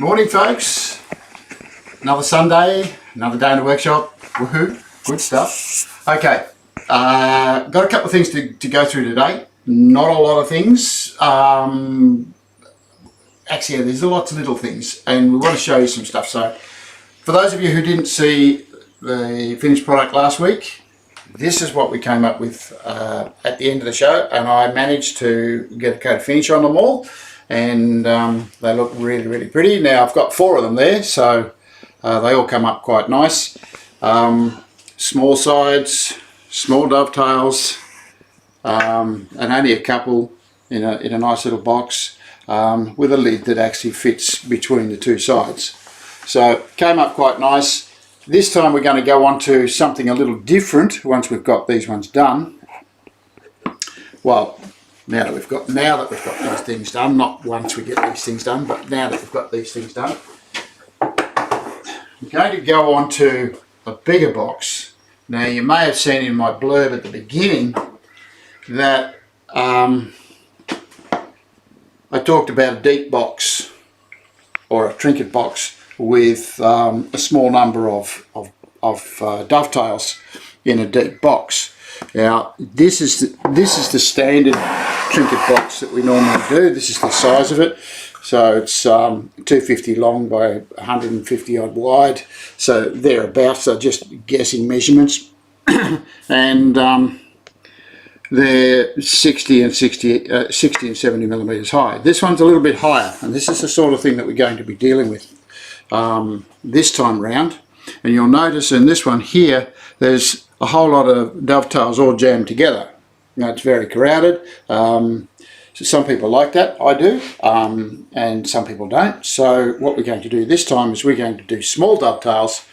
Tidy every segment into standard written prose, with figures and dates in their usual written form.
Morning folks, another Sunday, another day in the workshop, woohoo, good stuff. Okay, got a couple of things to go through today, not a lot of things, actually there's lots of little things and we want to show you some stuff. So for those of you who didn't see the finished product last week, this is what we came up with at the end of the show, and I managed to get a coat finish on them all. And they look really, really pretty. Now I've got 4 of them there, so they all come up quite nice. Small sides, small dovetails, and only a couple in a nice little box with a lid that actually fits between the 2 sides. So came up quite nice. This time we're going to go on to something a little different once we've got these ones done. Well, now that we've got these things done, not once we get these things done, but now that we've got these things done, I'm going to go on to a bigger box. Now you may have seen in my blurb at the beginning that I talked about a deep box or a trinket box with a small number of dovetails in a deep box. Now this is the standard trinket box that we normally do. This is the size of it, so it's 250 long by 150 odd wide, so thereabouts. So just guessing measurements, and they're 60 and 70 millimeters high. This one's a little bit higher, and this is the sort of thing that we're going to be dealing with this time round. And you'll notice in this one here there's a whole lot of dovetails all jammed together. Now it's very crowded. So some people like that, I do, and some people don't. So what we're going to do this time is we're going to do small dovetails,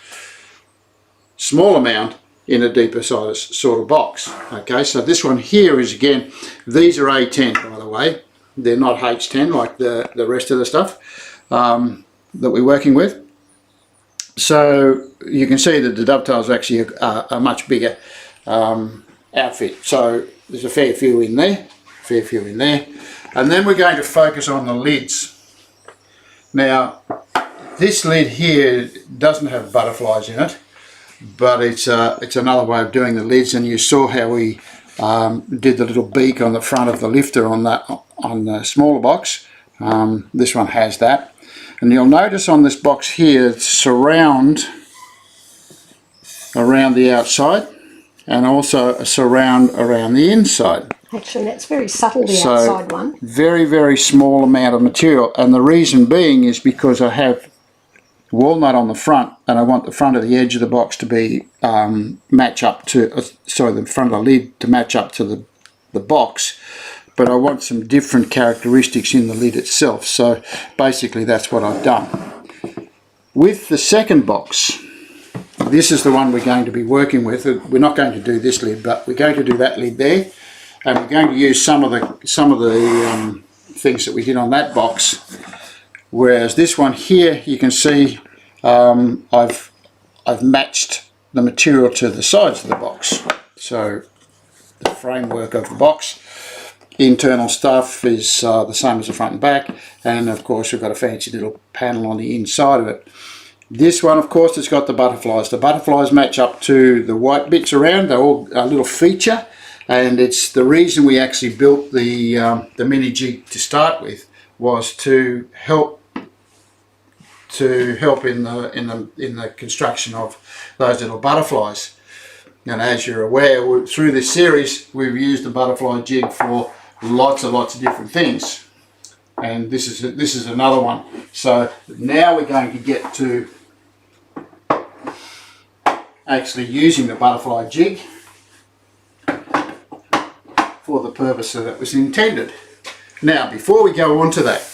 small amount in a deeper size sort of box. Okay, so this one here is, again, these are A10 by the way. They're not H10 like the rest of the stuff that we're working with. So you can see that the dovetails are actually a much bigger outfit. So there's a fair few in there, and then we're going to focus on the lids. Now this lid here doesn't have butterflies in it, but it's another way of doing the lids, and you saw how we did the little beak on the front of the lifter on the smaller box. This one has that. And you'll notice on this box here, it's surround around the outside and also a surround around the inside. Actually, that's very subtle, the outside one. Very, very small amount of material. And the reason being is because I have walnut on the front, and I want the front of the edge of the box to be match up to, the front of the lid to match up to the box. But I want some different characteristics in the lid itself, so basically that's what I've done. With the second box, this is the one we're going to be working with. We're not going to do this lid, but we're going to do that lid there, and we're going to use some of the things that we did on that box. Whereas this one here, you can see I've matched the material to the sides of the box. So the framework of the box. Internal stuff is the same as the front and back, and of course we've got a fancy little panel on the inside of it. This one, of course, has got the butterflies. The butterflies match up to the white bits around. They're all a little feature, and it's the reason we actually built the mini jig to start with, was to help in the construction of those little butterflies. And as you're aware, through this series we've used the butterfly jig for lots of different things, and this is another one. So now we're going to get to actually using the butterfly jig for the purpose that it was intended. Now before we go on to that,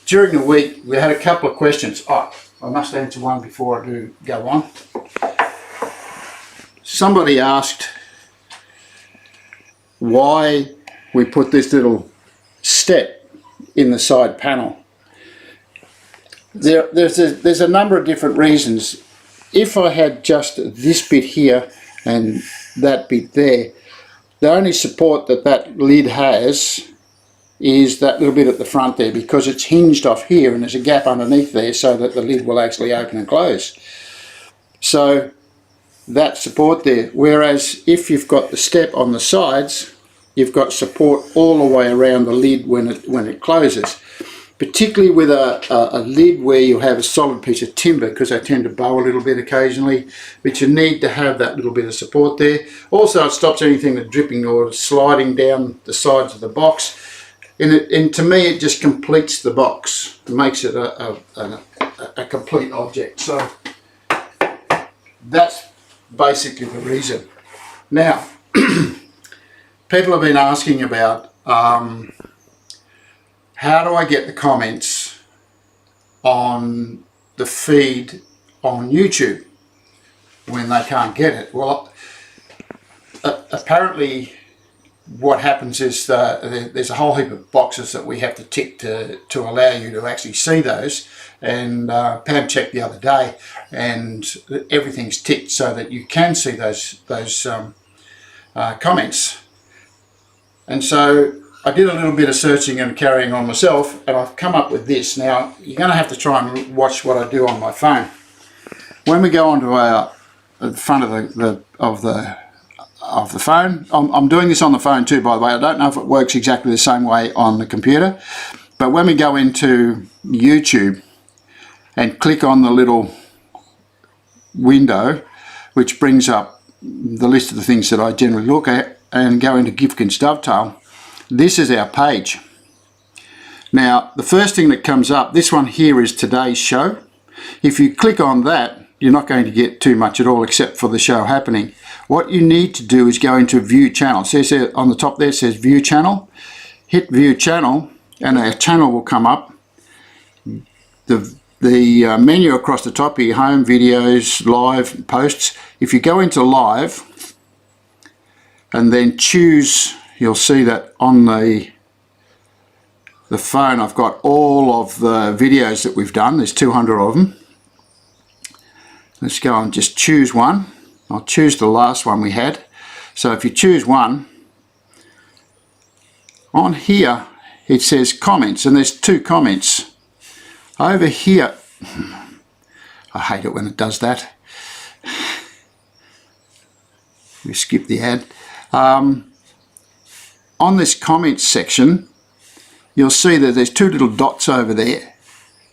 during the week we had a couple of questions. I must answer one before I do go on. Somebody asked why we put this little step in the side panel. There's a number of different reasons. If I had just this bit here and that bit there, the only support that lid has is that little bit at the front there, because it's hinged off here and there's a gap underneath there so that the lid will actually open and close. So that support there, whereas if you've got the step on the sides, you've got support all the way around the lid when it closes. Particularly with a lid where you have a solid piece of timber, because they tend to bow a little bit occasionally, but you need to have that little bit of support there. Also, it stops anything that's dripping or sliding down the sides of the box. And to me, it just completes the box. It makes it a complete object. So that's basically the reason. Now, people have been asking about how do I get the comments on the feed on YouTube when they can't get it? Well, apparently what happens is there's a whole heap of boxes that we have to tick to allow you to actually see those, and Pam checked the other day and everything's ticked so that you can see those comments. And so I did a little bit of searching and carrying on myself, and I've come up with this. Now you're going to have to try and watch what I do on my phone. When we go onto the front of the phone, I'm doing this on the phone too, by the way. I don't know if it works exactly the same way on the computer, but when we go into YouTube and click on the little window which brings up the list of the things that I generally look at, and go into Gifkins Dovetail, this is our page. Now the first thing that comes up, this one here is today's show. If you click on that, you're not going to get too much at all except for the show happening. What you need to do is go into view channel. It says there, on the top there, it says view channel. Hit view channel and our channel will come up. The menu across the top here, home, videos, live, posts. If you go into live and then choose, you'll see that on the phone I've got all of the videos that we've done. There's 200 of them. Let's go and just choose one. I'll choose the last one we had. So if you choose one, on here it says comments, and there's 2 comments. Over here, I hate it when it does that. We skip the ad. On this comments section, you'll see that there's 2 little dots over there.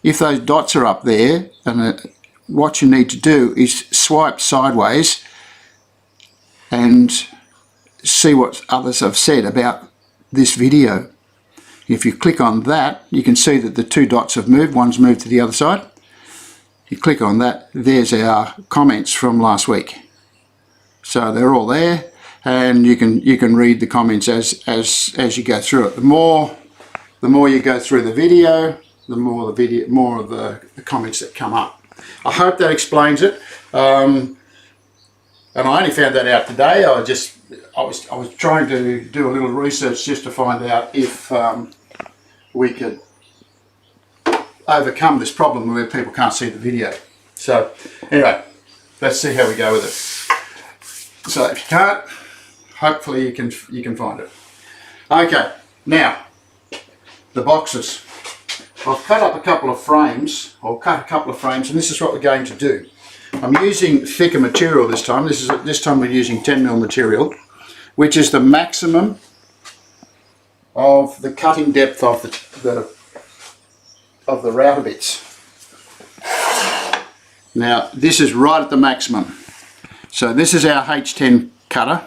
If those dots are up there, and what you need to do is swipe sideways and see what others have said about this video. If you click on that, you can see that the 2 dots have moved. One's moved to the other side. You click on that, there's our comments from last week. So they're all there, and you can read the comments as you go through it. The more you go through the video, the more of the comments that come up. I hope that explains it. And I only found that out today. I was trying to do a little research just to find out if we could overcome this problem where people can't see the video. So anyway, let's see how we go with it. So if you can't, hopefully you can find it. Okay, now the boxes. I've cut up a couple of frames, and this is what we're going to do. I'm using thicker material this time. This time we're using 10mm material, which is the maximum of the cutting depth of the router bits. Now this is right at the maximum. So this is our H10 cutter.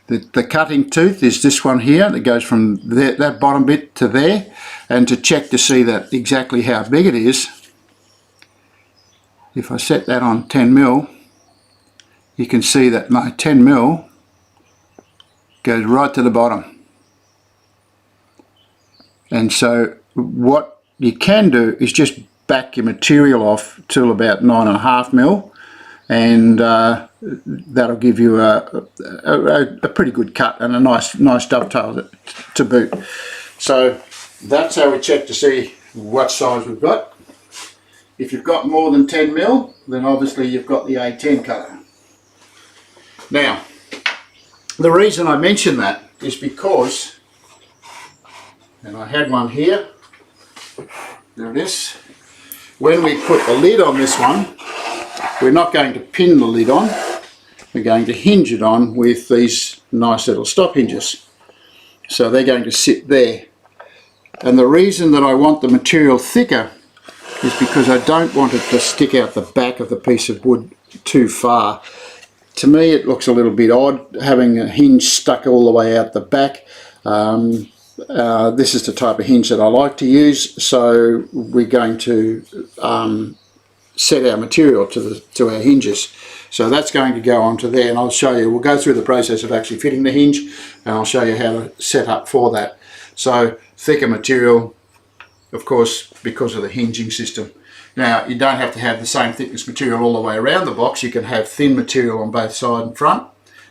The cutting tooth is this one here that goes from that bottom bit to there, and to check to see that exactly how big it is, if I set that on 10mm, you can see that my 10mm goes right to the bottom. And so what you can do is just back your material off till about 9.5mm, and that'll give you a pretty good cut and a nice dovetail to boot. So that's how we check to see what size we've got. If you've got more than 10mm, then obviously you've got the A10 cutter. Now, the reason I mention that is because and I had one here. There it is. When we put the lid on this one, we're not going to pin the lid on, we're going to hinge it on with these nice little stop hinges. So they're going to sit there. And the reason that I want the material thicker is because I don't want it to stick out the back of the piece of wood too far. To me it looks a little bit odd having a hinge stuck all the way out the back. This is the type of hinge that I like to use, so we're going to set our material to our hinges. So that's going to go onto there, and I'll show you, we'll go through the process of actually fitting the hinge, and I'll show you how to set up for that. So thicker material, of course, because of the hinging system. Now you don't have to have the same thickness material all the way around the box. You can have thin material on both side and front,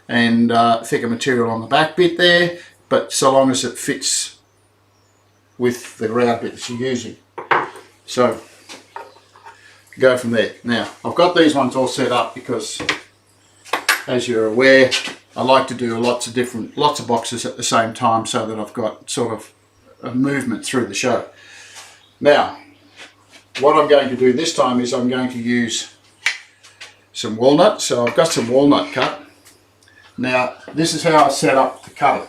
and thicker material on the back bit there, but so long as it fits with the round bit that you're using. So go from there. Now I've got these ones all set up because, as you're aware, I like to do lots of boxes at the same time so that I've got sort of a movement through the show. Now what I'm going to do this time is I'm going to use some walnut. So I've got some walnut cut. Now this is how I set up to cut it.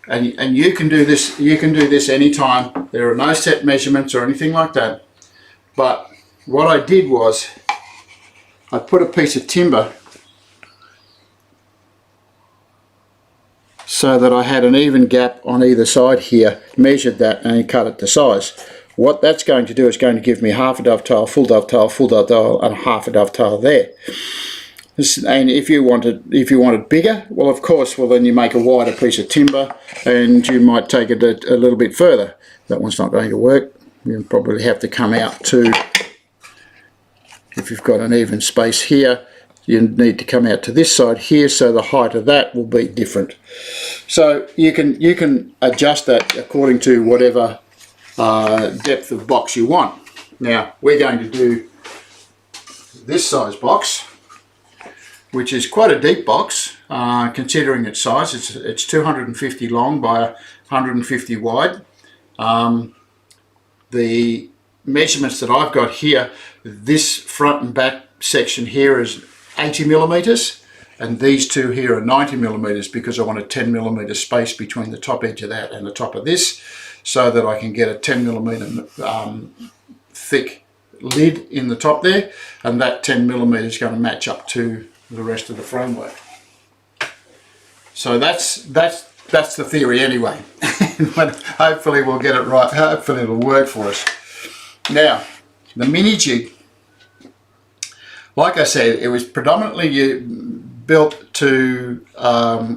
And you can do this anytime. There are no set measurements or anything like that. But what I did was I put a piece of timber so that I had an even gap on either side here, measured that and cut it to size. What that's going to do is going to give me half a dovetail, full dovetail, and half a dovetail there. And if you wanted bigger, well of course, well then you make a wider piece of timber and you might take it a little bit further. That one's not going to work. You'll probably have to come out to, if you've got an even space here, you need to come out to this side here, so the height of that will be different. So you can adjust that according to whatever depth of box you want. Now we're going to do this size box, which is quite a deep box considering its size. It's 250 long by 150 wide. The measurements that I've got here, this front and back section here is 80 millimeters, and these two here are 90 millimeters because I want a 10 millimeter space between the top edge of that and the top of this, so that I can get a 10 millimeter thick lid in the top there, and that 10 millimeter is going to match up to the rest of the framework. So that's the theory anyway. But hopefully we'll get it right. Hopefully it'll work for us. Now the mini jig, like I said, it was predominantly built to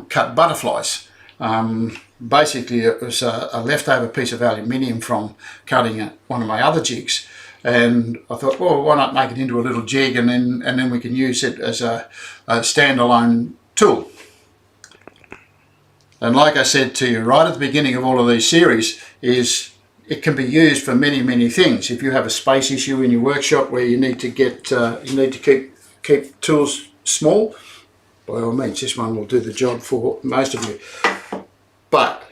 cut butterflies. Basically it was a leftover piece of aluminium from cutting one of my other jigs, and I thought, well, why not make it into a little jig, and then we can use it as a standalone tool. And like I said to you right at the beginning of all of these series, is it can be used for many things. If you have a space issue in your workshop where you need to get keep tools small, by all means this one will do the job for most of you. But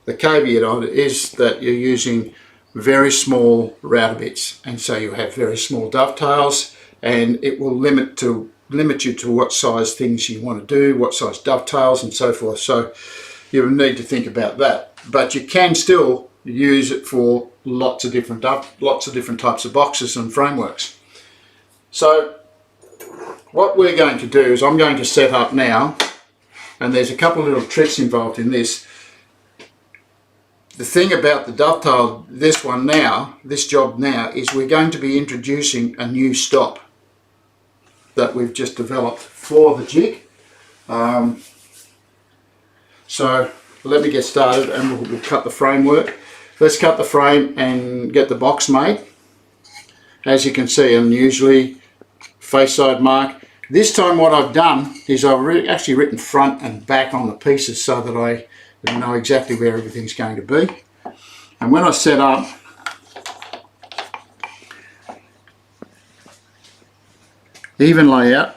the caveat on it is that you're using very small router bits, and so you have very small dovetails, and it will limit you to what size things you want to do, what size dovetails and so forth. So you need to think about that. But you can still use it for lots of different types of boxes and frameworks. So what we're going to do is I'm going to set up now, and there's a couple of little tricks involved in this. The thing about the dovetail, this job now, is we're going to be introducing a new stop that we've just developed for the jig. So let me get started and we'll cut the framework. Let's cut the frame and get the box made. As you can see, I'm usually face side mark. This time what I've done is I've actually written front and back on the pieces so that I know exactly where everything's going to be. And when I set up, even layout,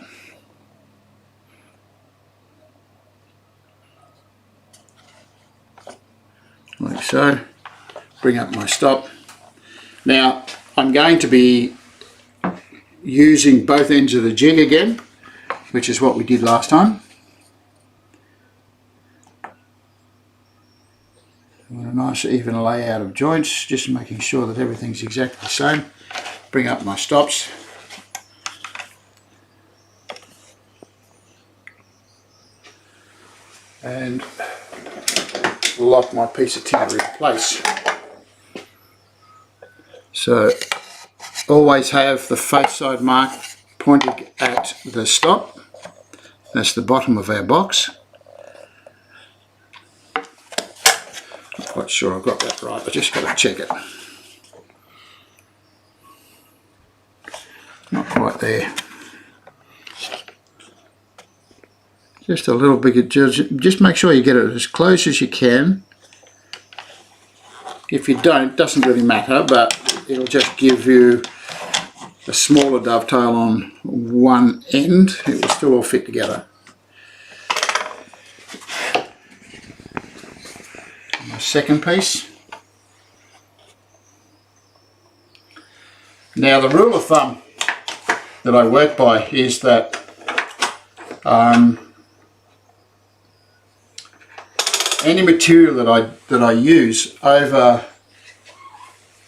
so. Bring up my stop. Now I'm going to be using both ends of the jig again, which is what we did last time. I want a nice even layout of joints, just making sure that everything's exactly the same. Bring up my stops. And lock my piece of timber in place. So always have the face side mark pointing at the stop. That's the bottom of our box. Not quite sure I've got that right, but just got to check it. Not quite there. Just a little bit, just make sure you get it as close as you can. If you don't, it doesn't really matter, but it'll just give you a smaller dovetail on one end. It will still all fit together. My second piece. Now the rule of thumb that I work by is that any material that I use over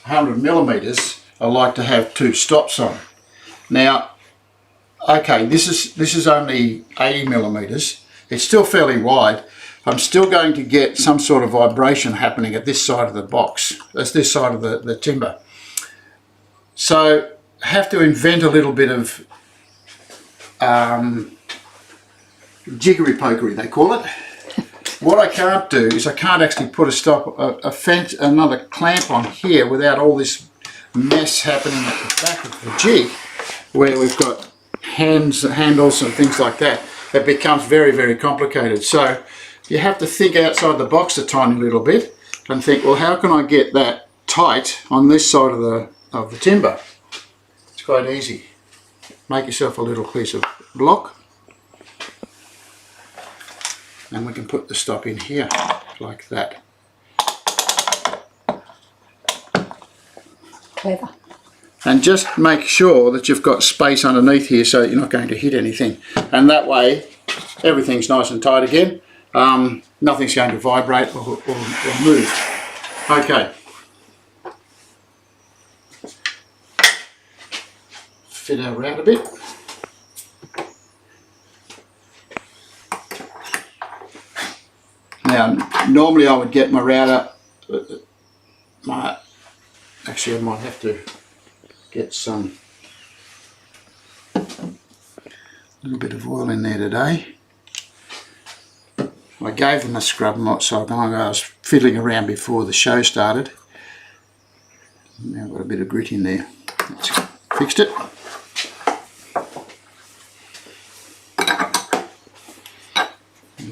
100 millimeters, I like to have two stops on. Now, okay, this is only 80 millimeters. It's still fairly wide. I'm still going to get some sort of vibration happening at this side of the box. That's this side of the timber. So I have to invent a little bit of jiggery pokery, they call it. What I can't do is I can't actually put another clamp on here without all this mess happening at the back of the jig, where we've got handles and things like that. It becomes very, very complicated. So you have to think outside the box a tiny little bit and think, well, how can I get that tight on this side of the timber? It's quite easy. Make yourself a little piece of block. And we can put the stop in here, like that. Clever. And just make sure that you've got space underneath here so that you're not going to hit anything. And that way, everything's nice and tight again. Nothing's going to vibrate or move. Okay. Fit our round a bit. Now, normally I would get my router, actually I might have to get some, little bit of oil in there today. I gave them a scrub, so I was fiddling around before the show started. Now I've got a bit of grit in there. That's fixed it.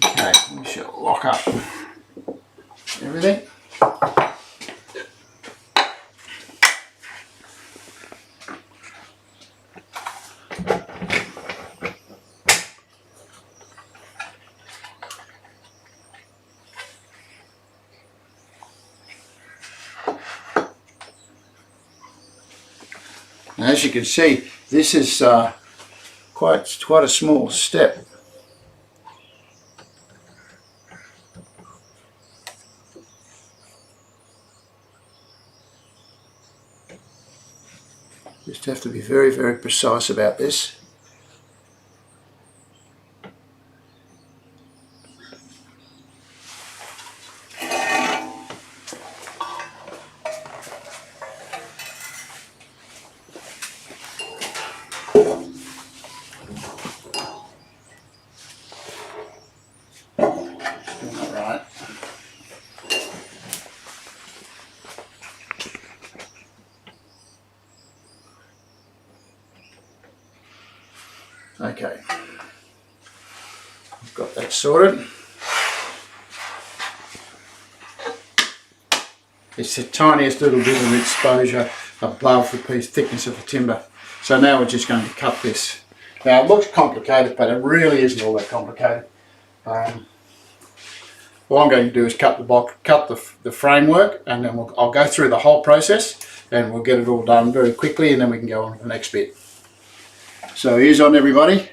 Okay, we shall lock up everything. And as you can see, this is quite a small step. Just have to be very, very precise about this. Okay, I've got that sorted. It's the tiniest little bit of exposure above the thickness of the timber. So now we're just going to cut this. Now it looks complicated, but it really isn't all that complicated. All all I'm going to do is cut the box, cut the framework, and then I'll go through the whole process and we'll get it all done very quickly, and then we can go on to the next bit. So ears on, everybody.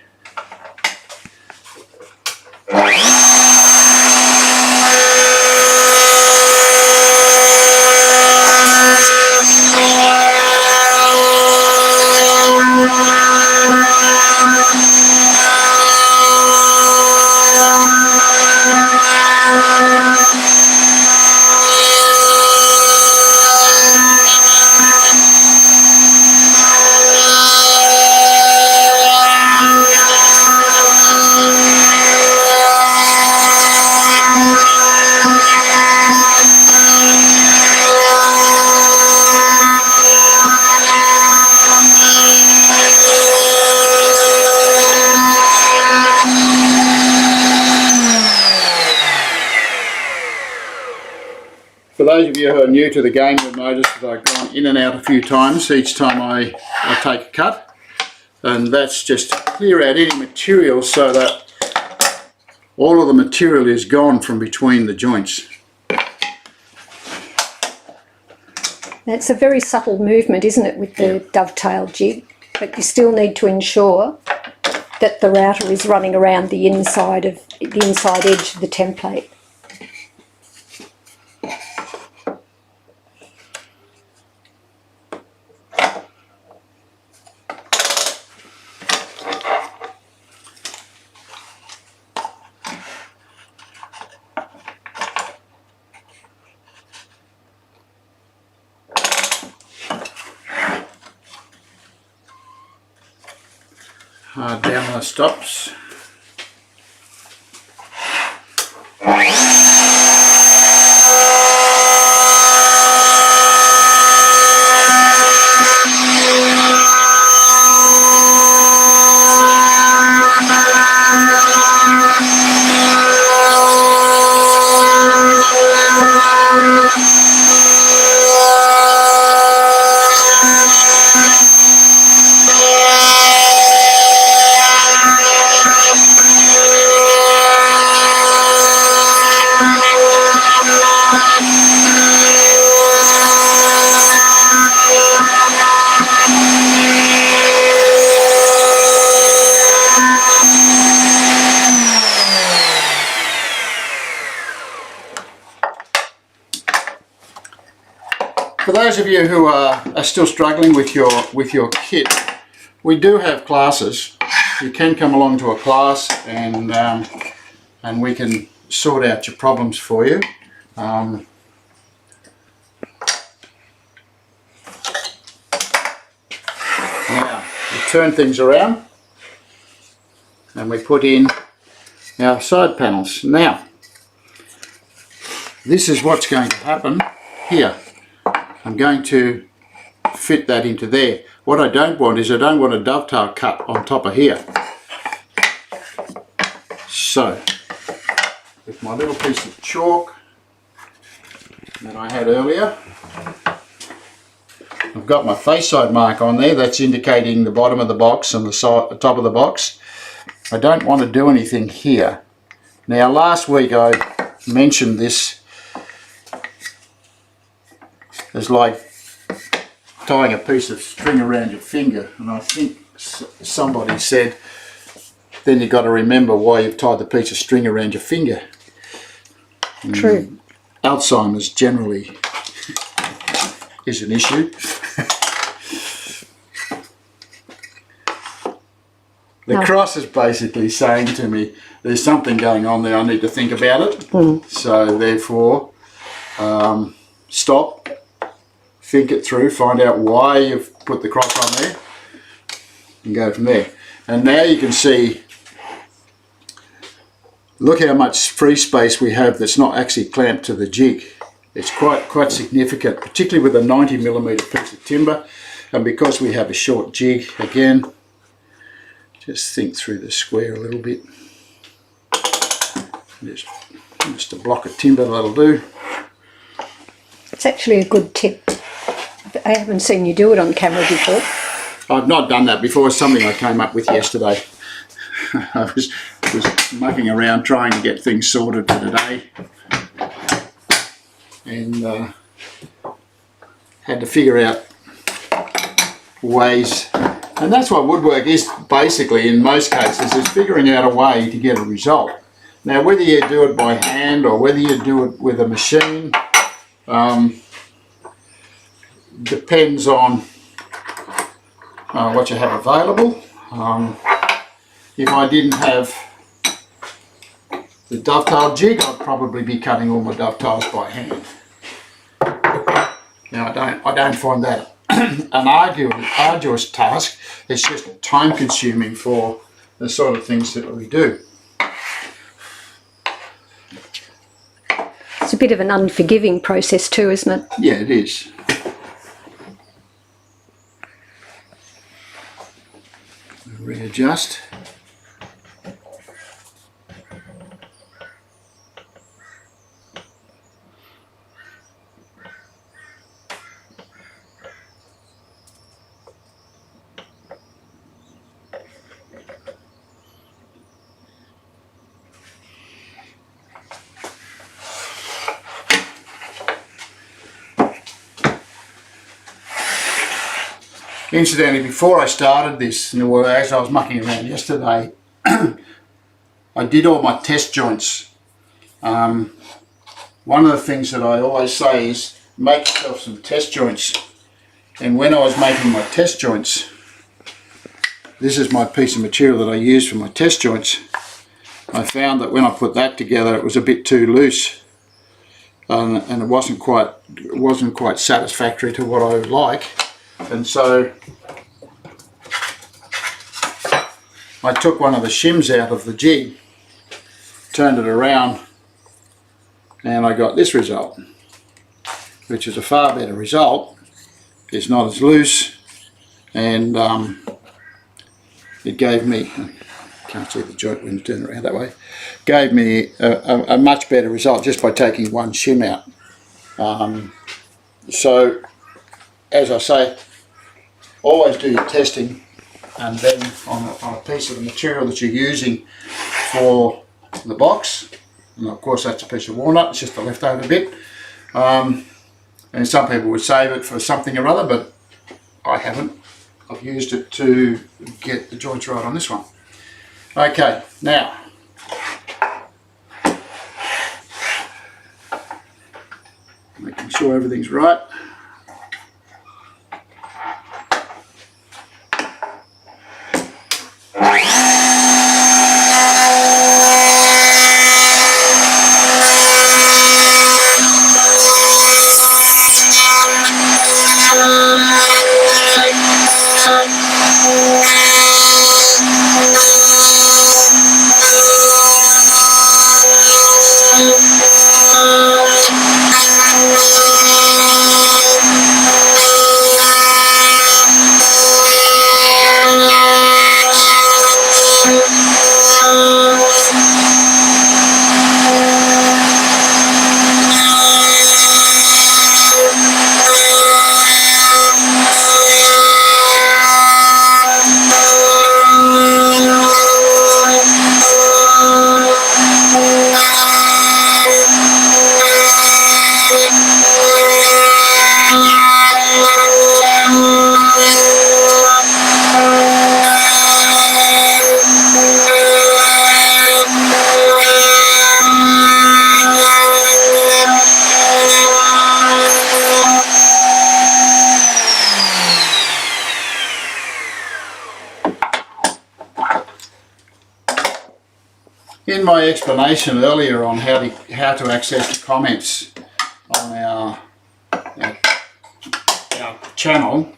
For those of you who are new to the game, you'll notice that I've gone in and out a few times each time I take a cut, and that's just to clear out any material so that all of the material is gone from between the joints. It's a very subtle movement, isn't it, with the dovetail jig, but you still need to ensure that the router is running around the inside edge of the template. Down the stops. For those of you who are still struggling with your kit, we do have classes. You can come along to a class and we can sort out your problems for you. Now we turn things around and we put in our side panels. Now this is what's going to happen here. I'm going to fit that into there. What I don't want is I don't want a dovetail cut on top of here. So with my little piece of chalk that I had earlier, I've got my face side mark on there. That's indicating the bottom of the box and the top of the box. I don't want to do anything here. Now last week I mentioned this as like tying a piece of string around your finger, and I think somebody said then you've got to remember why you've tied the piece of string around your finger. True. Alzheimer's generally is an issue. The cross is basically saying to me there's something going on there, I need to think about it. So therefore stop, think it through, find out why you've put the cross on there and go from there. And now you can see, look how much free space we have that's not actually clamped to the jig. It's quite significant, particularly with a 90mm piece of timber, and because we have a short jig. Again, just think through the square a little bit. Just a block of timber, that'll do. It's actually a good tip. I haven't seen you do it on camera before. I've not done that before. It's something I came up with yesterday. I was mucking around trying to get things sorted for today, and had to figure out ways, and that's what woodwork is basically in most cases, is figuring out a way to get a result. Now whether you do it by hand or whether you do it with a machine depends on what you have available. If I didn't have the dovetail jig, I'd probably be cutting all my dovetails by hand. Now I don't find that an arduous task. It's just time consuming for the sort of things that we do. It's a bit of an unforgiving process too, isn't it? Yeah, it is. Readjust. Incidentally, before I started this, as I was mucking around yesterday, I did all my test joints. One of the things that I always say is make yourself some test joints. And when I was making my test joints, this is my piece of material that I used for my test joints. I found that when I put that together, it was a bit too loose, and it wasn't quite satisfactory to what I would like. And so I took one of the shims out of the jig, turned it around, and I got this result, which is a far better result. It's not as loose, and it gave me, I can't see the joint when you turn it around that way, gave me a much better result just by taking one shim out. So as I say, always do your testing, and then on a piece of the material that you're using for the box, and of course that's a piece of walnut, it's just a leftover bit, and some people would save it for something or other, but I haven't. I've used it to get the joints right on this one. Okay, now making sure everything's right. In my explanation earlier on how to access the comments on our channel,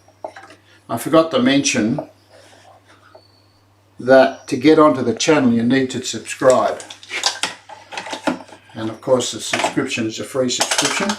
I forgot to mention that to get onto the channel you need to subscribe, and of course the subscription is a free subscription.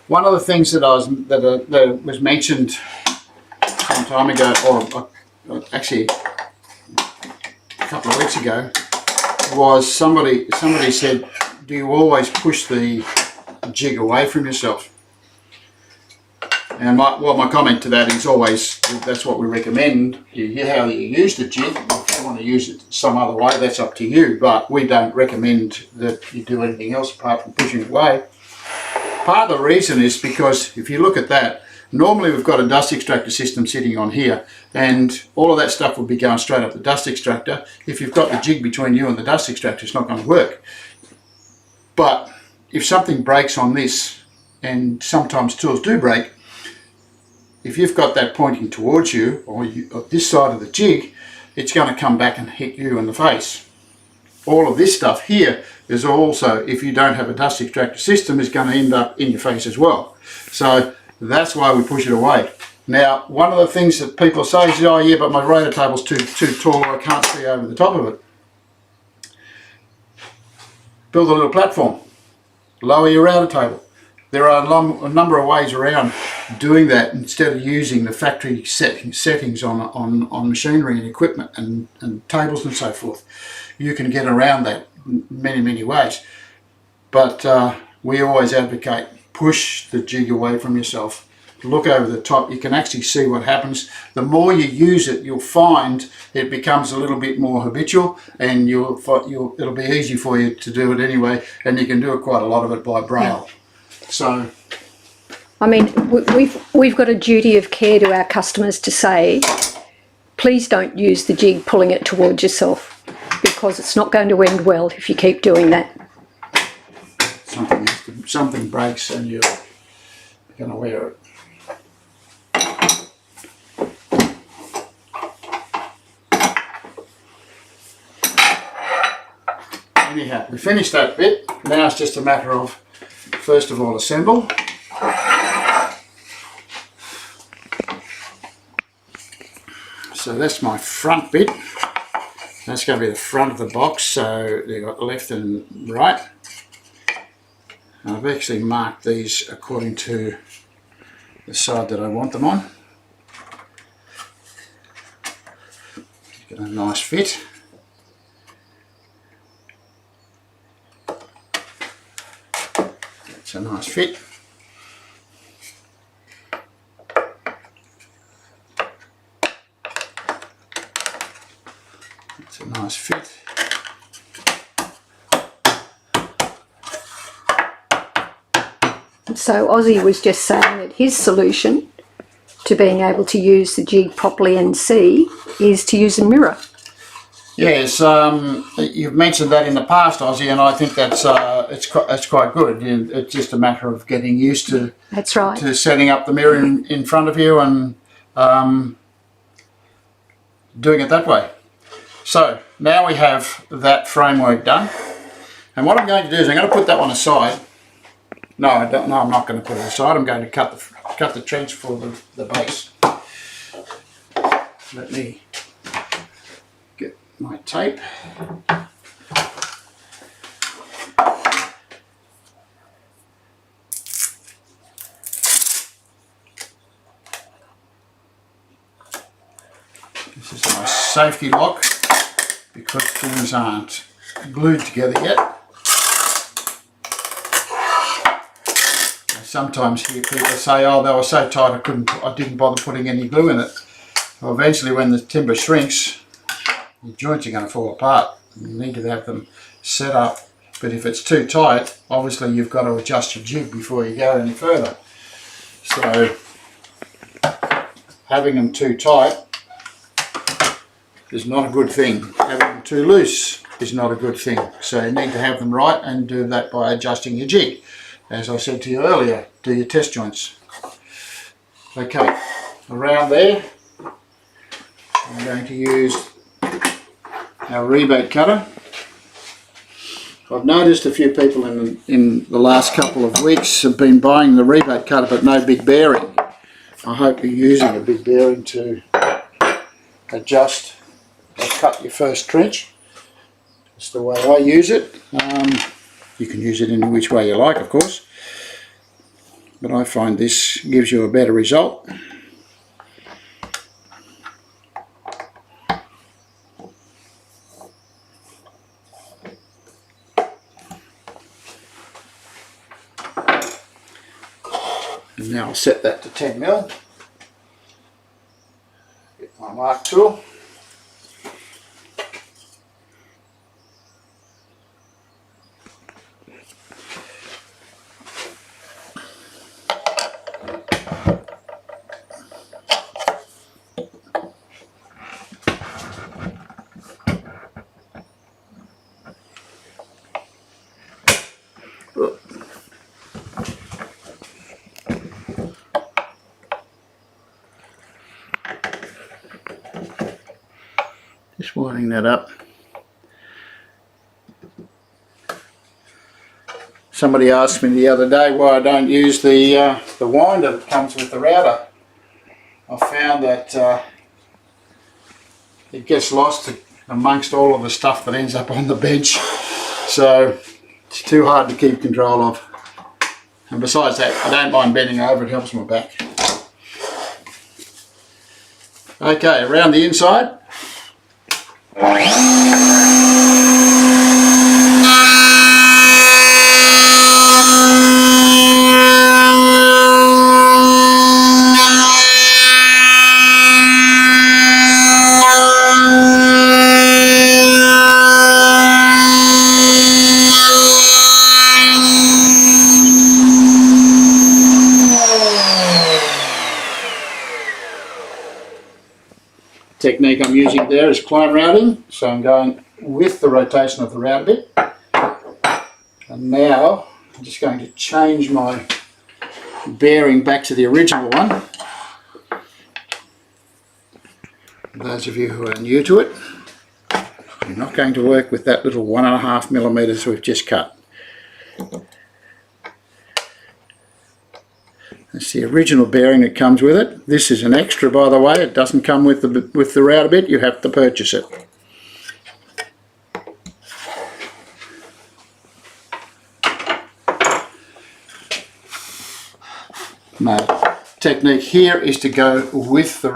One of the things that that was mentioned some time ago, or actually a couple of weeks ago, was somebody said, do you always push the jig away from yourself? And my comment to that is always, that's what we recommend. You hear how you use the jig. If you want to use it some other way, that's up to you, but we don't recommend that you do anything else apart from pushing it away. Part of the reason is because if you look at that, normally we've got a dust extractor system sitting on here, and all of that stuff will be going straight up the dust extractor. If you've got the jig between you and the dust extractor, it's not going to work. But if something breaks on this, and sometimes tools do break, if you've got that pointing towards you, or this side of the jig, it's going to come back and hit you in the face. All of this stuff here is also, if you don't have a dust extractor system, is going to end up in your face as well. So that's why we push it away. Now, one of the things that people say is, oh yeah, but my rotor table's too tall, I can't see over the top of it. Build a little platform. Lower your router table. There are a number of ways around doing that instead of using the factory settings on machinery and equipment and tables and so forth. You can get around that many ways. But we always advocate push the jig away from yourself. Look over the top. You can actually see what happens. The more you use it, you'll find it becomes a little bit more habitual, and it'll be easy for you to do it anyway, and you can do quite a lot of it by braille. So, I mean, we've got a duty of care to our customers to say, please don't use the jig pulling it towards yourself, because it's not going to end well if you keep doing that. Something breaks and you're going to wear it. Anyhow, we finished that bit. Now it's just a matter of, first of all, assemble. So that's my front bit. That's going to be the front of the box. So they've got left and right. I've actually marked these according to the side that I want them on. Get a nice fit. That's a nice fit. That's a nice fit. So Ozzy was just saying that his solution to being able to use the jig properly and see is to use a mirror. Yes, you've mentioned that in the past, Ozzy, and I think that's it's quite good. It's just a matter of getting used to. That's right. To setting up the mirror in front of you and doing it that way. So now we have that framework done, and what I'm going to do is I'm going to put that one aside. No, I don't. No, I'm not going to put it aside. I'm going to cut the trench for the base. Let me get my tape. This is my safety lock because things aren't glued together yet. sometimes hear people say, oh, they were so tight I didn't bother putting any glue in it. Well, eventually when the timber shrinks, your joints are going to fall apart. You need to have them set up, but if it's too tight, obviously you've got to adjust your jig before you go any further. So having them too tight is not a good thing. Having them too loose is not a good thing. So you need to have them right, and do that by adjusting your jig. As I said to you earlier, do your test joints. Okay, around there I'm going to use our rebate cutter. I've noticed a few people in the last couple of weeks have been buying the rebate cutter but no big bearing. I hope you're using a big bearing to adjust or cut your first trench. That's the way I use it. You can use it in which way you like, of course, but I find this gives you a better result. And now I'll set that to 10mm. Get my LARK tool. Just winding that up. Somebody asked me the other day why I don't use the winder that comes with the router. I found that it gets lost amongst all of the stuff that ends up on the bench, so it's too hard to keep control of. And besides that, I don't mind bending over, it helps my back. Okay, around the inside. Technique I'm using there is clone routing, so I'm going with the rotation of the router bit. And now I'm just going to change my bearing back to the original one. For those of you who are new to it, you're not going to work with that little 1.5mm we've just cut. That's the original bearing that comes with it. This is an extra, by the way. It doesn't come with the router bit. You have to purchase it. My technique here is to go with the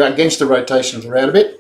against the rotation of the router bit.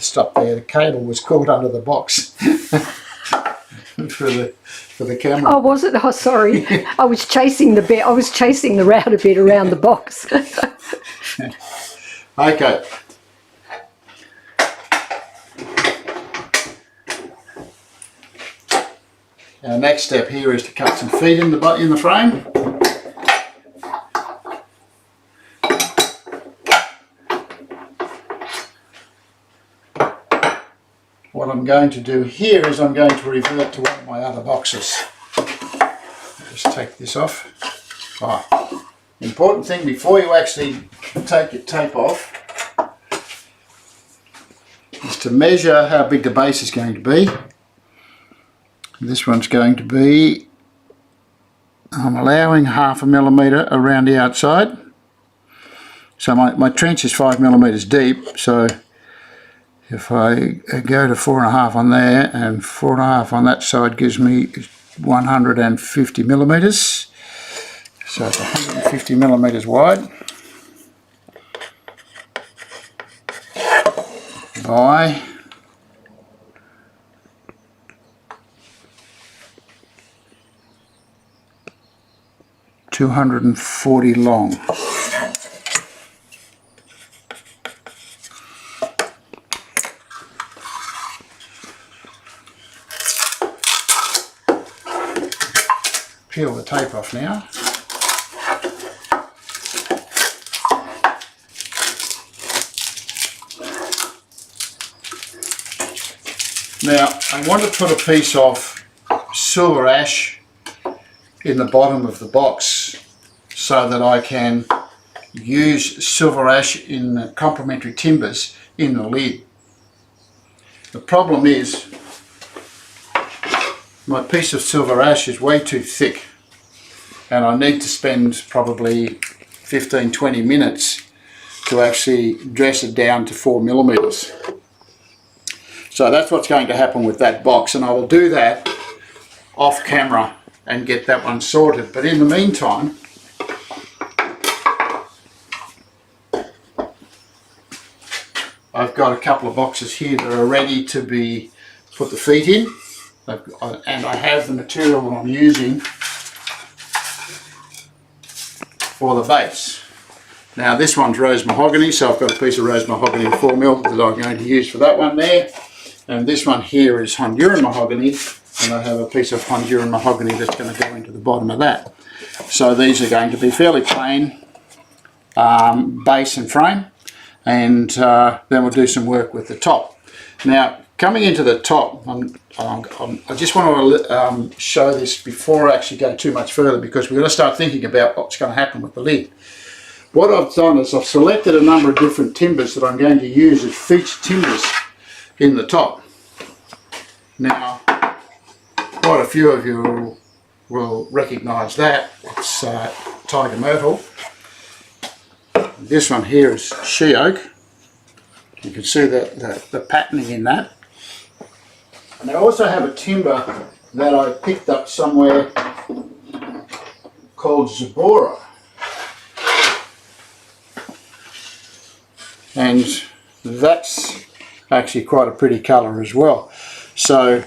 Stop there, the cable was caught under the box for the camera. Oh, was it? Oh, sorry. I was chasing the router bit around the box. Okay. Our next step here is to cut some feet in the frame. What I'm going to do here is I'm going to revert to one of my other boxes. Just take this off. Right. Important thing before you actually take your tape off is to measure how big the base is going to be. This one's going to be, I'm allowing 1/2 millimetre around the outside. So my trench is 5 millimetres deep, so if I go to 4.5 on there and 4.5 on that side gives me 150 millimetres. So it's 150 millimetres wide by 240 long. Peel the tape off now. Now I want to put a piece of silver ash in the bottom of the box so that I can use silver ash in the complementary timbers in the lid. The problem is my piece of silver ash is way too thick and I need to spend probably 15-20 minutes to actually dress it down to 4 millimetres. So that's what's going to happen with that box, and I will do that off camera and get that one sorted. But in the meantime, I've got a couple of boxes here that are ready to be put the feet in, and I have the material that I'm using for the base. Now this one's rose mahogany, so I've got a piece of rose mahogany 4mm that I'm going to use for that one there. And this one here is Honduran mahogany, and I have a piece of Honduran mahogany that's going to go into the bottom of that. So these are going to be fairly plain base and frame, and then we'll do some work with the top. Now coming into the top, I just want to show this before I actually go too much further, because we're going to start thinking about what's going to happen with the lid. What I've done is I've selected a number of different timbers that I'm going to use as featured timbers in the top. Now quite a few of you will recognise that. It's tiger myrtle. This one here is she oak. You can see the patterning in that. And I also have a timber that I picked up somewhere called Zabora. And that's actually quite a pretty colour as well. So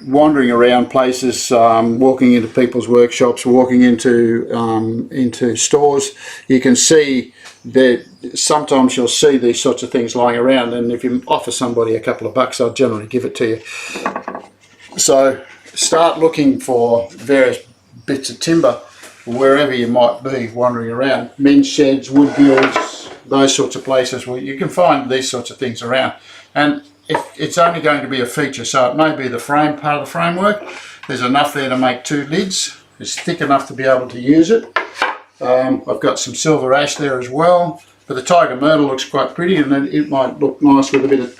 wandering around places, walking into people's workshops, walking into stores, you can see that sometimes you'll see these sorts of things lying around, and if you offer somebody a couple of bucks, I'll generally give it to you. So start looking for various bits of timber wherever you might be wandering around. Men's sheds, wood guilds, those sorts of places where you can find these sorts of things around. And it's only going to be a feature, so it may be the frame part of the framework. There's enough there to make 2 lids. It's thick enough to be able to use it. I've got some silver ash there as well, but the tiger myrtle looks quite pretty, and then it might look nice with a bit of,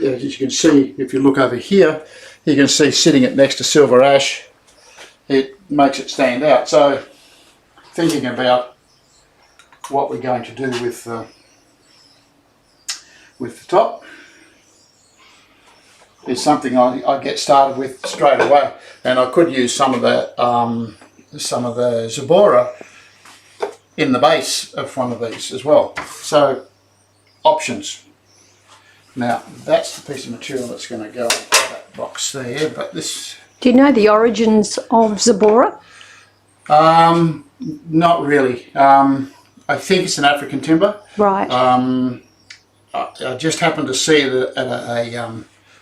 as you can see, if you look over here, you can see sitting it next to silver ash, it makes it stand out. So thinking about what we're going to do with the top is something I get started with straight away, and I could use some of the Zabora in the base of one of these as well. So options. Now that's the piece of material that's going to go into that box there. But this. Do you know the origins of Zabora? Not really. I think it's an African timber. Right. I just happened to see it at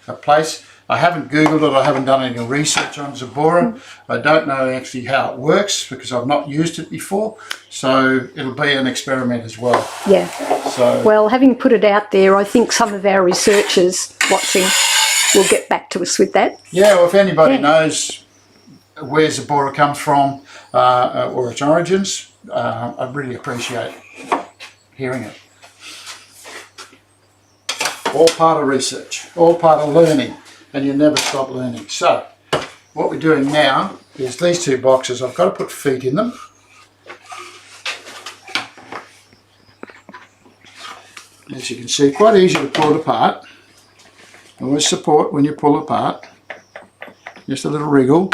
a place. I haven't Googled it, I haven't done any research on Zabora. I don't know actually how it works because I've not used it before, so it'll be an experiment as well. Yeah. So, well, having put it out there, I think some of our researchers watching will get back to us with that. yeah, well, if anybody knows where Zabora comes from or its origins, I'd really appreciate hearing it. All part of research, all part of learning. and you never stop learning. So what we're doing now is these two boxes, I've got to put feet in them. As you can see, quite easy to pull it apart. Always support when you pull apart. Just a little wriggle.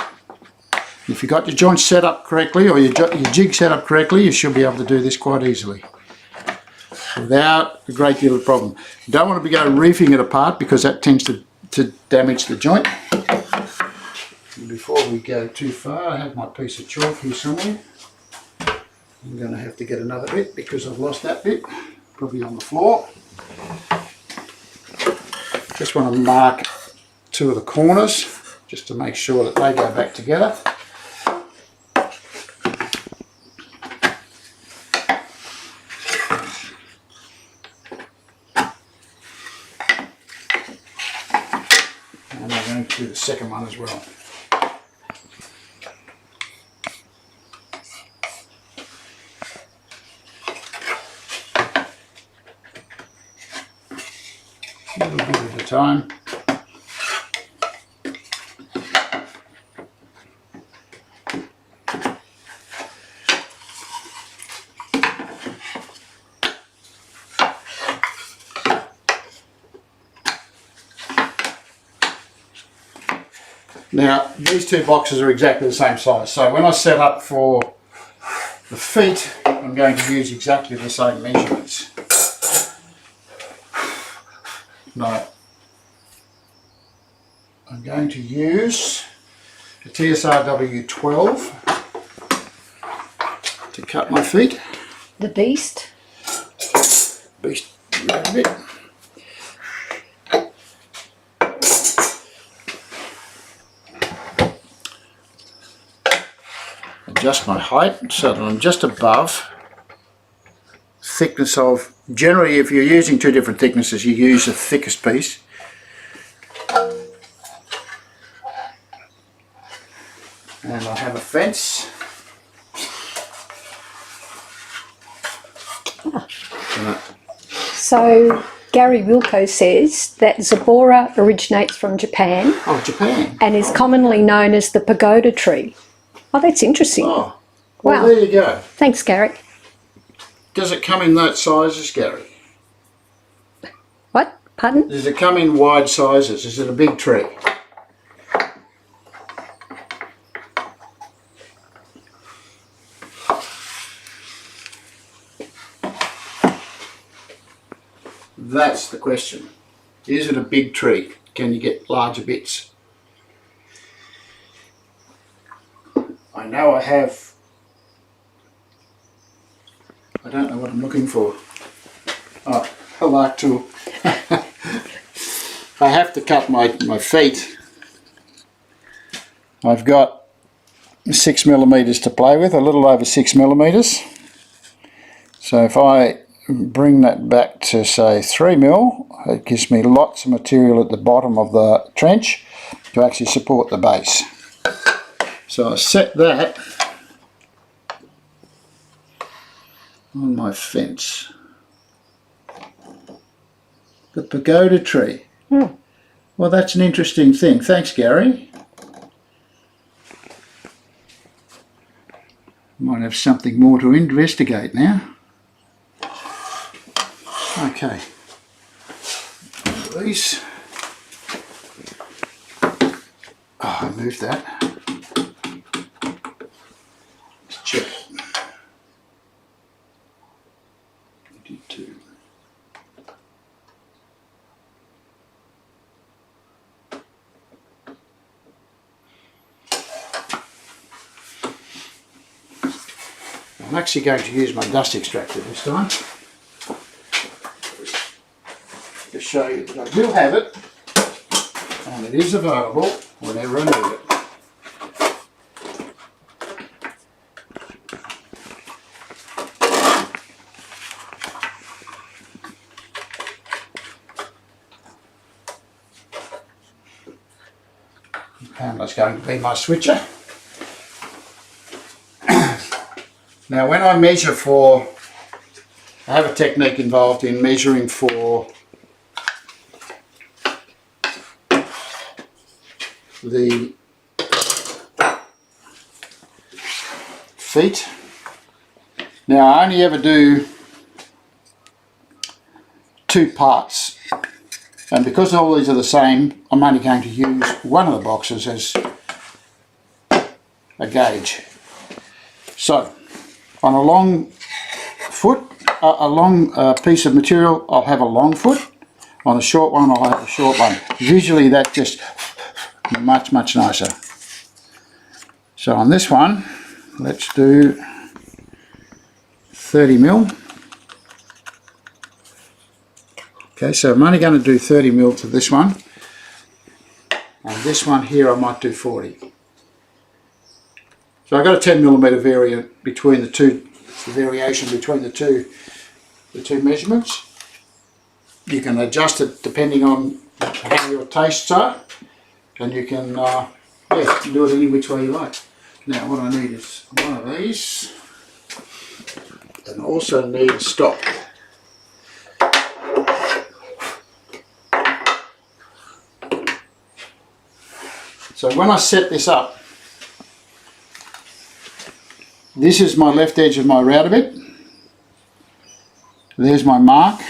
If you've got your joints set up correctly, or your jig set up correctly, you should be able to do this quite easily without a great deal of problem. You don't want to go reefing it apart because that tends to damage the joint. And before we go too far, I have my piece of chalk here somewhere. I'm going to have to get another bit because I've lost that bit, probably on the floor. Just want to mark two of the corners just to make sure that they go back together. And I'm going to do the second one as well. A little bit at a time. Now these two boxes are exactly the same size, so when I set up for the feet I'm going to use exactly the same measurements. Now I'm going to use a TSR W12 to cut my feet. The beast. Beast a bit. Adjust my height so that I'm just above thickness of, generally if you're using two different thicknesses you use the thickest piece. And I have a fence. So Gary Wilco says that Zabora originates from Japan. Oh, Japan. And is commonly known as the pagoda tree. Oh, that's interesting. Oh, well, wow. There you go. Thanks, Gary. Does it come in that sizes, Gary? What? Pardon? Does it come in wide sizes? Is it a big tree? That's the question. Is it a big tree? Can you get larger bits? I know I have, I don't know what I'm looking for. Oh, a LARK tool. I have to cut my feet. I've got 6mm to play with, a little over 6mm. So if I bring that back to say 3mm, it gives me lots of material at the bottom of the trench to actually support the base. So I set that on my fence. The pagoda tree. Well, that's an interesting thing. Thanks, Gary. Might have something more to investigate now. Okay. These. Oh, I moved that. Let's check it. 22. I'm actually going to use my dust extractor this time to show you that I do have it and it is available whenever I need it. And that's going to be my switcher. Now when I measure for, I have a technique involved in measuring for the feet. Now I only ever do 2 parts, and because all these are the same, I'm only going to use one of the boxes as a gauge. So on a long foot, a long piece of material, I'll have a long foot. On a short one, I'll have a short one. Visually, that's just much nicer. So on this one, let's do 30mm. Okay, so I'm only going to do 30mm to this one, and this one here I might do 40. So I've got a 10mm variant between the two, variation between the two measurements. You can adjust it depending on how your tastes are, and you can yeah, do it any which way you like. Now what I need is one of these, and also need a stop. So when I set this up, this is my left edge of my router bit. There's my mark.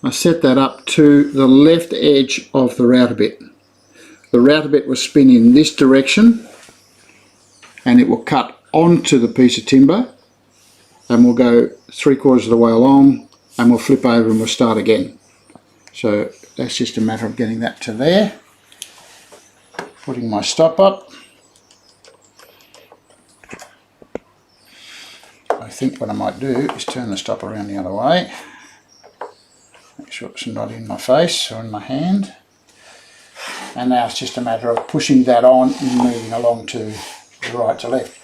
I set that up to the left edge of the router bit. The router bit will spin in this direction, and it will cut onto the piece of timber, and we'll go 3/4 of the way along, and we'll flip over and we'll start again. So that's just a matter of getting that to there, putting my stop up. I think what I might do is turn the stop around the other way. Make sure it's not in my face or in my hand. And now it's just a matter of pushing that on and moving along to the right to left.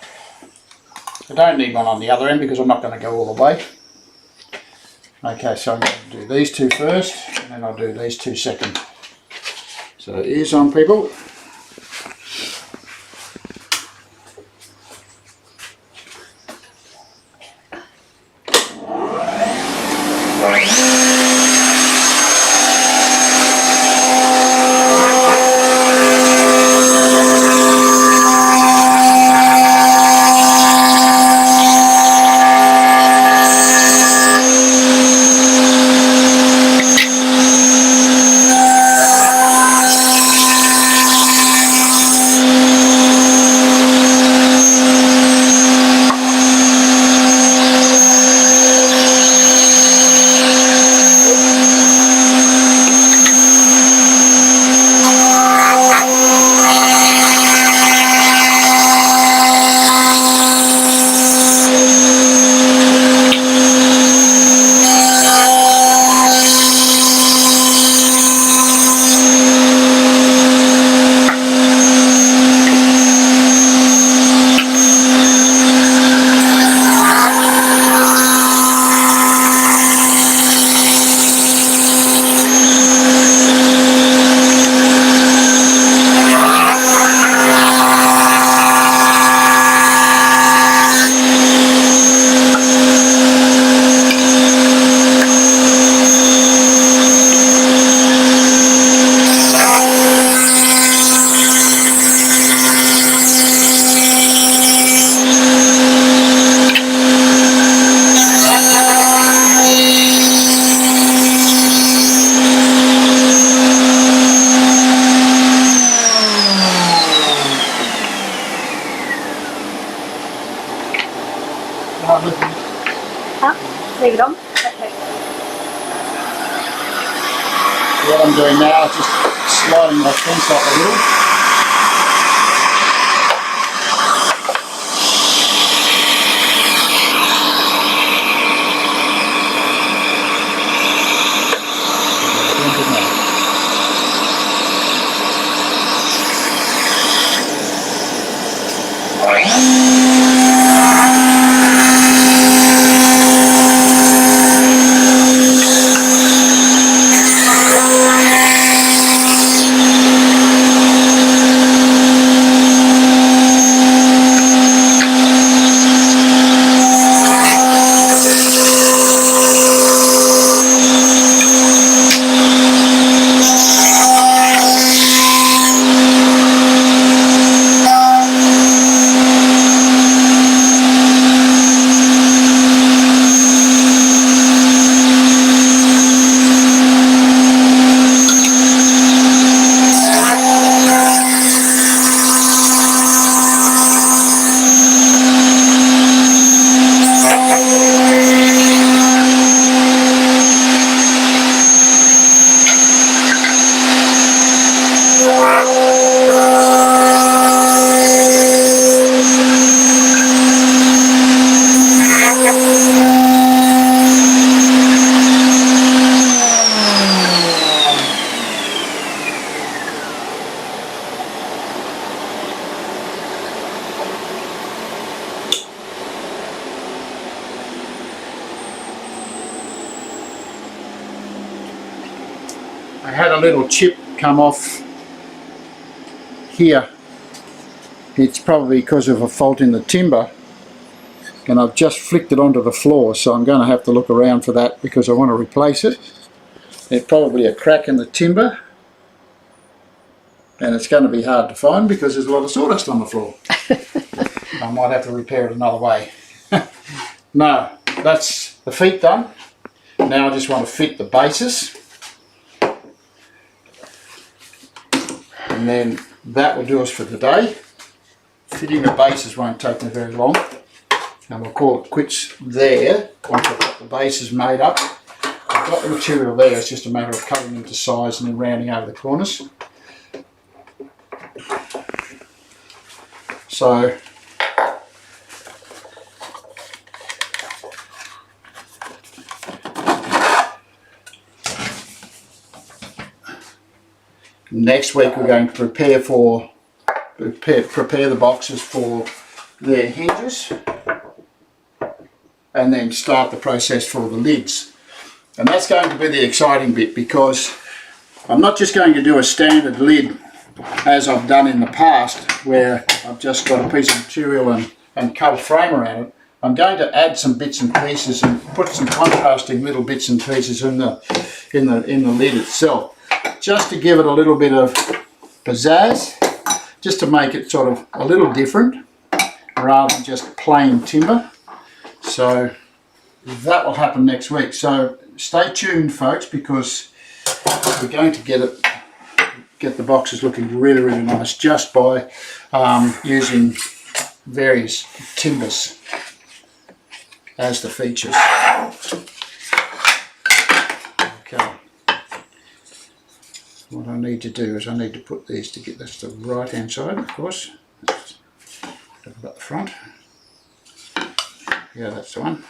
I don't need one on the other end because I'm not going to go all the way. Okay, so I'm going to do these two first, and then I'll do these two second. So ears on, people. Leave it on? Okay. What I'm doing now is just sliding my fence up a little. I had a little chip come off here. It's probably because of a fault in the timber, and I've just flicked it onto the floor, so I'm going to have to look around for that because I want to replace it. It's probably a crack in the timber, and it's going to be hard to find because there's a lot of sawdust on the floor. I might have to repair it another way. No, that's the feet done. Now I just want to fit the bases, and then that will do us for today. Fitting the bases won't take me very long, and we'll call it quits there once I've got the bases made up. I've got the material there, it's just a matter of cutting them to size and then rounding over the corners. So next week we're going to prepare the boxes for their hinges, and then start the process for the lids. And that's going to be the exciting bit, because I'm not just going to do a standard lid as I've done in the past, where I've just got a piece of material and cut a frame around it. I'm going to add some bits and pieces and put some contrasting little bits and pieces in the lid itself, just to give it a little bit of pizzazz, just to make it sort of a little different rather than just plain timber. So that will happen next week. So stay tuned, folks, because we're going to get the boxes looking really, really nice just by using various timbers as the features. Okay. What I need to do is I need to put these to get this to the right hand side, of course. Talk about the front. Yeah, that's the one.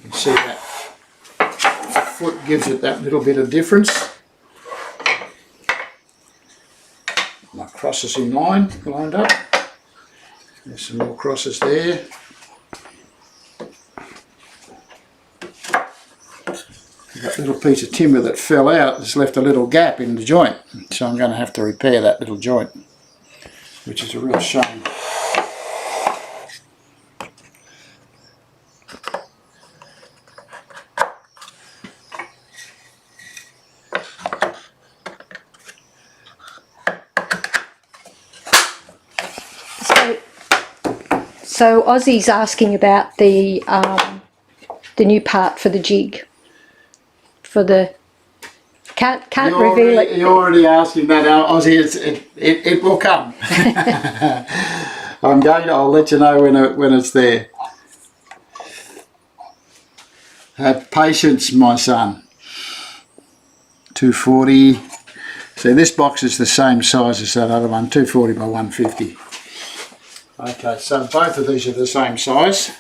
You can see that foot gives it that little bit of difference. My crosses in line, lined up. There's some more crosses there. That little piece of timber that fell out has left a little gap in the joint, so I'm going to have to repair that little joint, which is a real shame. So Ozzy's asking about the new part for the jig. For the can't reveal it. You're already asking that, Ozzy. It will come. I'll let you know when it's there. Have patience, my son. 240. So this box is the same size as that other one, 240 by 150. Okay, so both of these are the same size.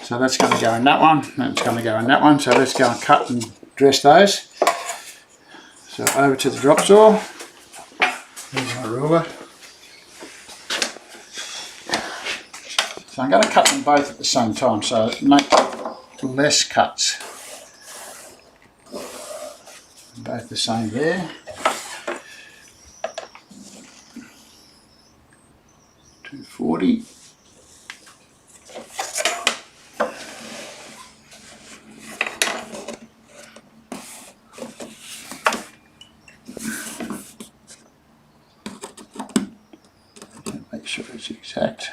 So that's going to go in that one, that's going to go in that one. So let's go and cut and dress those. So over to the drop saw. Here's my ruler. So I'm going to cut them both at the same time, so make less cuts. Both the same there. 240. Make sure it's exact.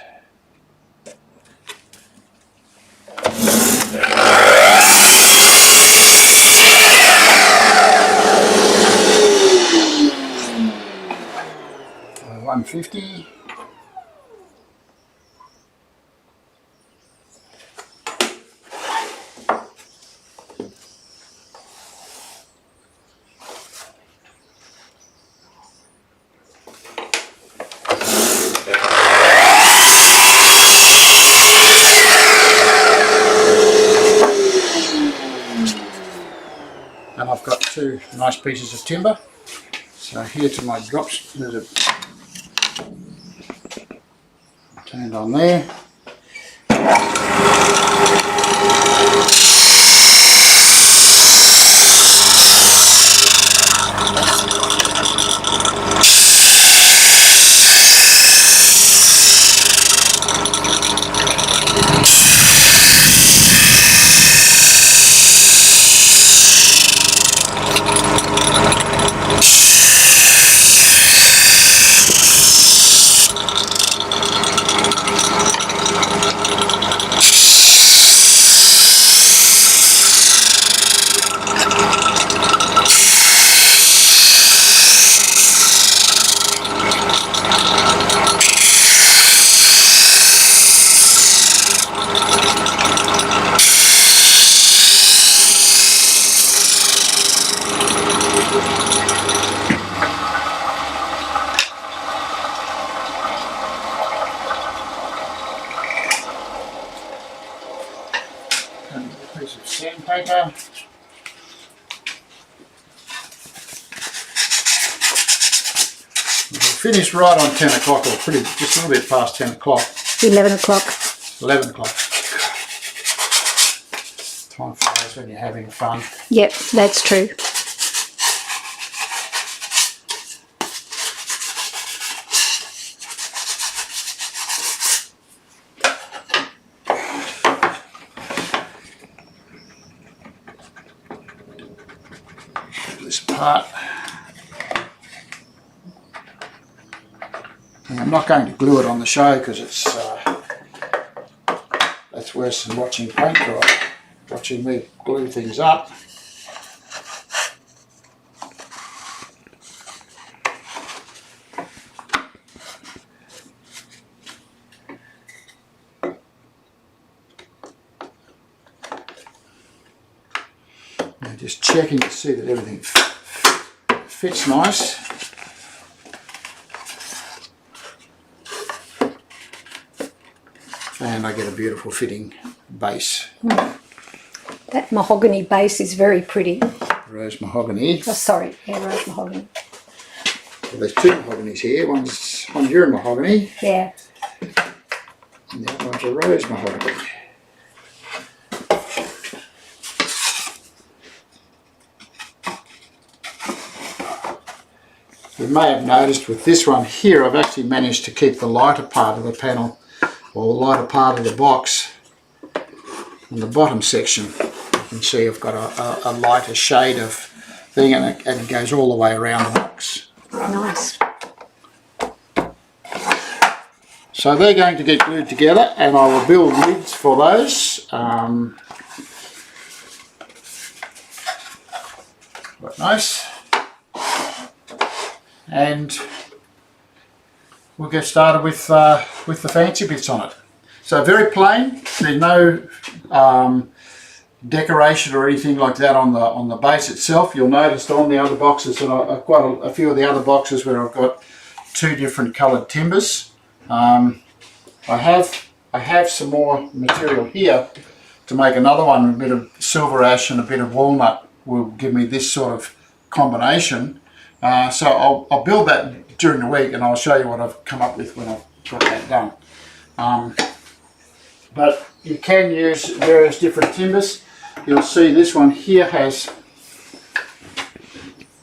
$150. And I've got two nice pieces of timber, so So here to my drops, there's a turned on there. Piece of sandpaper. We'll finish right on 10 o'clock, or just a little bit past 10 o'clock. 11 o'clock. 11 o'clock. Time flies when you're having fun. Yep, that's true. This part. And I'm not going to glue it on the show because it's that's worse than watching paint dry. Watching me glue things up. Now just checking to see that everything fits nice. And I get a beautiful fitting base. That mahogany base is very pretty. Rose mahogany. Oh, sorry, yeah, rose mahogany. Well, there's two mahoganies here. One's your mahogany, Yeah. and the other one's a rose mahogany. You may have noticed with this one here, I've actually managed to keep the lighter part of the panel, or the lighter part of the box, in the bottom section. You can see I've got a lighter shade of thing, and it goes all the way around the box. Nice. So they're going to get glued together, and I will build lids for those. Quite nice. And we'll get started with the fancy bits on it. So very plain. There's no decoration or anything like that on the base itself. You'll notice on the other boxes that I've quite a few of the other boxes where I've got two different coloured timbers. I have some more material here to make another one. A bit of silver ash and a bit of walnut will give me this sort of combination. So I'll build that during the week, and I'll show you what I've come up with when I've got that done. But you can use various different timbers. You'll see this one here has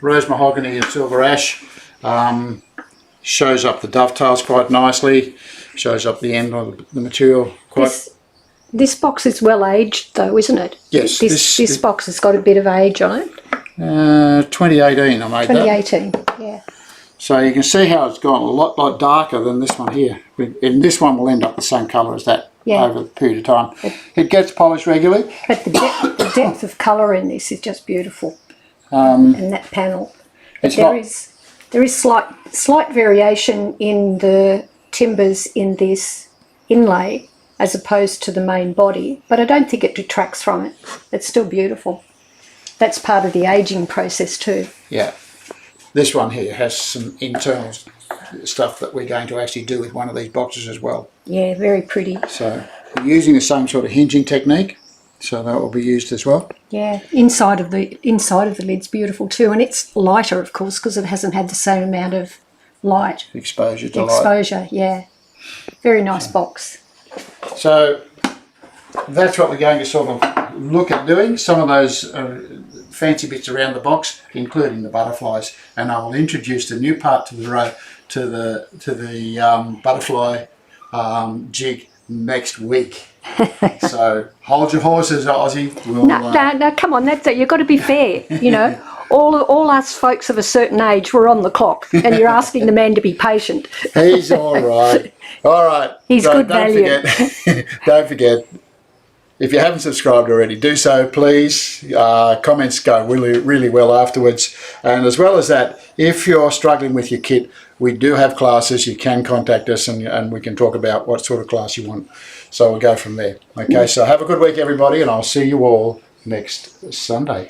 rose mahogany and silver ash. Shows up the dovetails quite nicely. Shows up the end of the material quite. This box is well aged though, isn't it? Yes. This box has got a bit of age on it. 2018 I made 2018, that. yeah. So you can see how it's gone a lot darker than this one here. And this one will end up the same colour as that over the period of time. It gets polished regularly. But the depth of colour in this is just beautiful. And that panel. But there is slight variation in the timbers in this inlay as opposed to the main body, but I don't think it detracts from it. It's still beautiful. That's part of the aging process too. Yeah. This one here has some internal stuff that we're going to actually do with one of these boxes as well. Yeah, very pretty. So we're using the same sort of hinging technique. So that will be used as well. Yeah, inside of the lid's beautiful too, and it's lighter, of course, because it hasn't had the same amount of light Exposure to light. exposure. Yeah, very nice box. So that's what we're going to sort of look at doing. Some of those fancy bits around the box, including the butterflies, and I will introduce the new part to the butterfly jig next week. So hold your horses, Aussie. We'll, No, come on, that's it. You've got to be fair. You know, all us folks of a certain age were on the clock, and you're asking the man to be patient. He's all right. All right. He's So good value. Don't forget. If you haven't subscribed already, do so, please. Comments go really well afterwards. And as well as that, if you're struggling with your kit, we do have classes. You can contact us and we can talk about what sort of class you want. So we'll go from there. Okay, so have a good week, everybody, and I'll see you all next Sunday.